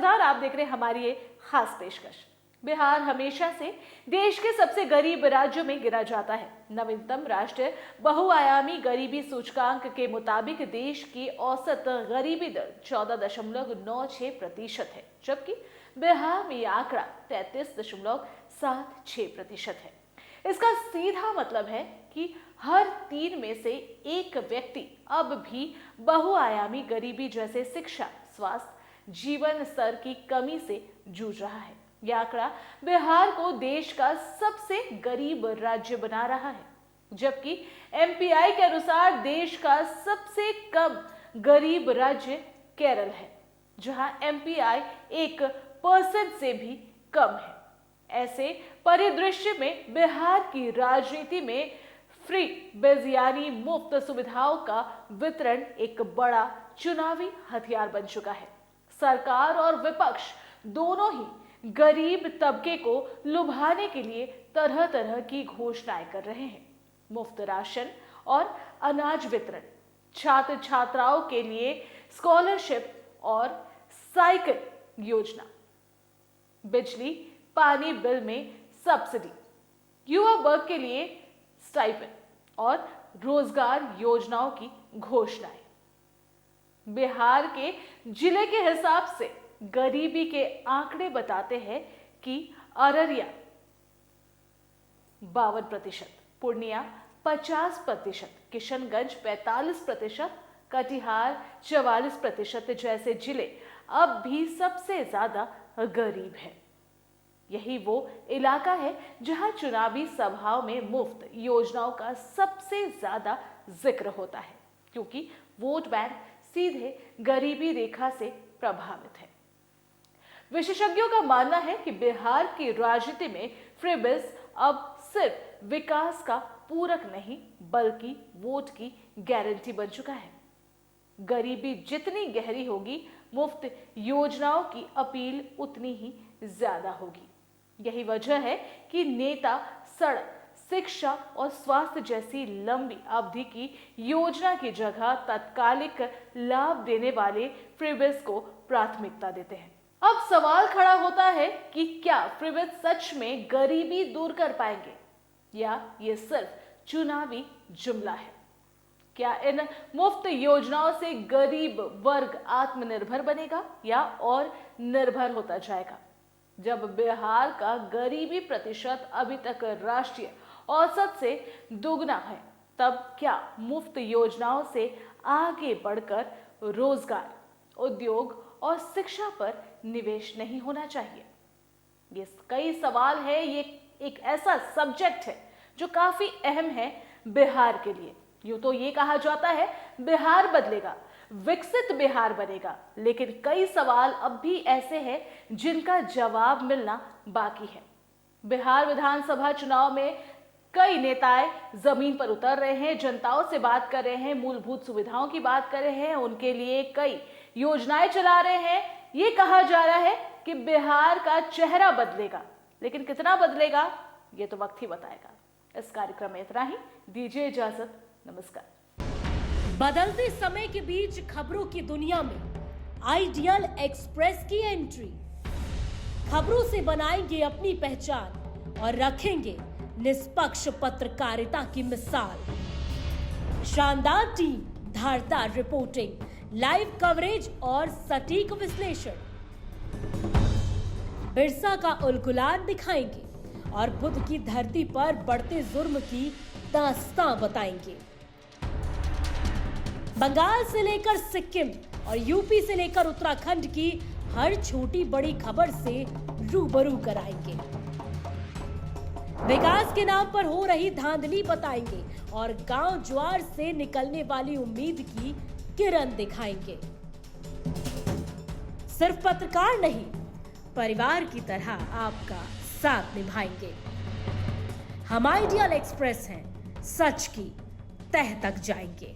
नमस्कार, आप देख रहे हैं हमारी ये खास पेशकश। बिहार हमेशा से देश के सबसे गरीब राज्यों में गिना जाता है। नवीनतम राष्ट्रीय बहुआयामी गरीबी सूचकांक के मुताबिक देश की औसत गरीबी दर 14.96% है, जबकि बिहार में यह आंकड़ा 33.76% है। इसका सीधा मतलब है कि हर 3 में से एक व्यक्ति अब भी बहुआयामी गरीबी जैसे शिक्षा, स्वास्थ्य, जीवन स्तर की कमी से जूझ रहा है। यह आंकड़ा बिहार को देश का सबसे गरीब राज्य बना रहा है, जबकि एमपीआई के अनुसार देश का सबसे कम गरीब राज्य केरल है, जहां एमपीआई 1% से भी कम है। ऐसे परिदृश्य में बिहार की राजनीति में फ्री बेज यानी मुफ्त सुविधाओं का वितरण एक बड़ा चुनावी हथियार बन चुका है। सरकार और विपक्ष दोनों ही गरीब तबके को लुभाने के लिए तरह तरह की घोषणाएं कर रहे हैं। मुफ्त राशन और अनाज वितरण, छात्र छात्राओं के लिए स्कॉलरशिप और साइकिल योजना, बिजली पानी बिल में सब्सिडी, युवा वर्ग के लिए स्टाइपेंड और रोजगार योजनाओं की घोषणाएं। बिहार के जिले के हिसाब से गरीबी के आंकड़े बताते हैं कि अररिया 52%, पूर्णिया 50%, किशनगंज 45%, कटिहार 44% जैसे जिले अब भी सबसे ज्यादा गरीब है। यही वो इलाका है जहां चुनावी सभाओं में मुफ्त योजनाओं का सबसे ज्यादा जिक्र होता है, क्योंकि वोट बैंक सीधे गरीबी रेखा से प्रभावित है। विशेषज्ञों का मानना है कि बिहार की राजनीति में फ्रीबीज अब सिर्फ विकास का पूरक नहीं, बल्कि वोट की गारंटी बन चुका है। गरीबी जितनी गहरी होगी, मुफ्त योजनाओं की अपील उतनी ही ज्यादा होगी। यही वजह है कि नेता सड़क, शिक्षा और स्वास्थ्य जैसी लंबी अवधि की योजना की जगह तात्कालिक लाभ देने वाले फ्रीबीज को प्राथमिकता देते हैं। अब सवाल खड़ा होता है कि क्या फ्रीबीज सच में गरीबी दूर कर पाएंगे, या ये सिर्फ चुनावी जुमला है? क्या इन मुफ्त योजनाओं से गरीब वर्ग आत्मनिर्भर बनेगा या और निर्भर होता जाएगा? जब बिहार का गरीबी प्रतिशत अभी तक राष्ट्रीय औसत से दुगना है, तब क्या मुफ्त योजनाओं से आगे बढ़कर रोजगार, उद्योग और शिक्षा पर निवेश नहीं होना चाहिए? ये कई सवाल है। ये एक ऐसा सब्जेक्ट है जो काफी अहम है बिहार के लिए। यूं तो ये कहा जाता है बिहार बदलेगा, विकसित बिहार बनेगा, लेकिन कई सवाल अब भी ऐसे हैं जिनका जवाब मिलना बाकी है। बिहार विधानसभा चुनाव में कई नेताएं जमीन पर उतर रहे हैं, जनताओं से बात कर रहे हैं, मूलभूत सुविधाओं की बात कर रहे हैं, उनके लिए कई योजनाएं चला रहे हैं। ये कहा जा रहा है कि बिहार का चेहरा बदलेगा, लेकिन कितना बदलेगा ये तो वक्त ही बताएगा। इस कार्यक्रम में इतना ही, दीजिए इजाजत, नमस्कार। बदलते समय के बीच खबरों की दुनिया में आइडियल एक्सप्रेस की एंट्री। खबरों से बनाएंगे अपनी पहचान और रखेंगे निष्पक्ष पत्रकारिता की मिसाल। शानदार टीम, धारदार रिपोर्टिंग, लाइव कवरेज और सटीक विश्लेषण। बिरसा का उलगुलान दिखाएंगे और बुद्ध की धरती पर बढ़ते जुर्म की दास्तां बताएंगे। बंगाल से लेकर सिक्किम और यूपी से लेकर उत्तराखंड की हर छोटी बड़ी खबर से रूबरू कराएंगे। विकास के नाम पर हो रही धांधली बताएंगे और गांव ज्वार से निकलने वाली उम्मीद की किरण दिखाएंगे। सिर्फ पत्रकार नहीं, परिवार की तरह आपका साथ निभाएंगे। हम आइडियल एक्सप्रेस हैं, सच की तह तक जाएंगे।